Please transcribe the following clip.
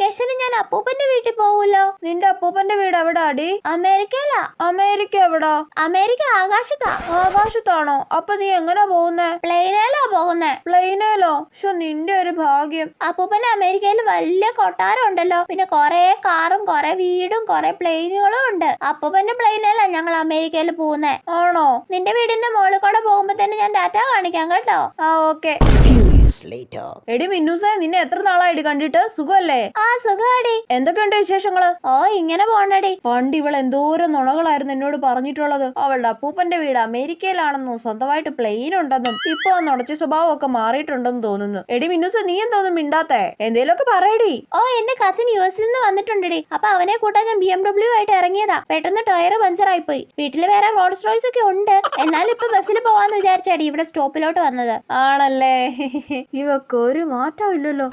വെക്കേഷന് ഞാൻ അപ്പൂപ്പന്റെ വീട്ടിൽ പോവൂലോ. നിന്റെ അപ്പൂപ്പന്റെ വീട് എവിടാ അടി? അമേരിക്കയിലാ. അമേരിക്ക എവിടാ? അമേരിക്ക ആകാശത്താ. ആകാശത്താണോ? അപ്പൊ നീ എങ്ങനാ പോകുന്നേ? പ്ലെയിനേലാ പോകുന്നേ. പ്ലെയിനേലോ? നിന്റെ ഒരു ഭാഗ്യം. അപ്പൂപ്പന്റെ അമേരിക്കയിൽ വലിയ കൊട്ടാരം ഉണ്ടല്ലോ, പിന്നെ കൊറേ കാറും കൊറേ വീടും കൊറേ പ്ലെയിനുകളും ഉണ്ട്. അപ്പൂപ്പന്റെ പ്ലെയിനേലാ ഞങ്ങൾ അമേരിക്കയിൽ പോകുന്നേ. ആണോ? നിന്റെ വീടിന്റെ മുകളിൽ കൂടെ പോകുമ്പോ തന്നെ ഞാൻ ഡാറ്റ കാണിക്കാം കേട്ടോ. ആ ഓക്കെ. എടി മിന്നൂസേ, നിന്നെ എത്ര നാളായിട്ട് കണ്ടിട്ട്? സുഖല്ലേ? ആ സുഖാടി. എന്തൊക്കെയുണ്ട് വിശേഷങ്ങള്? ഓ ഇങ്ങനെ പോണടി. പണ്ട് ഇവൾ എന്തോരം നുണകളായിരുന്നു എന്നോട് പറഞ്ഞിട്ടുള്ളത്. അവളുടെ അപ്പൂപ്പന്റെ വീട് അമേരിക്കയിലാണെന്നും സ്വന്തമായിട്ട് പ്ലെയിൻ ഉണ്ടെന്നും ഇപ്പൊ നുണച്ച സ്വഭാവം ഒക്കെ മാറിയിട്ടുണ്ടെന്ന് തോന്നുന്നു. എടി മിന്നൂസേ, നീ എന്തോന്നും മിണ്ടാത്തേ? എന്തേലൊക്കെ പറയടി. ഓ എന്റെ കസിൻ യുഎസിൽ നിന്ന് വന്നിട്ടുണ്ടടി. അപ്പൊ അവനെ കൂട്ടാൻ ഞാൻ BMW ആയിട്ട് ഇറങ്ങിയതാ. പെട്ടെന്ന് ടയർ പഞ്ചറായി പോയി. വീട്ടില് വേറെ റോൾസ് റോയ്സ് ഒക്കെ ഉണ്ട്. എന്നാലും ഇപ്പൊ ബസ്സിൽ പോവാന്ന് വിചാരിച്ചാടി ഇവിടെ സ്റ്റോപ്പിലോട്ട് വന്നത്. ആണല്ലേ? ഇവക്ക് ഒരു മാറ്റം ഇല്ലല്ലോ.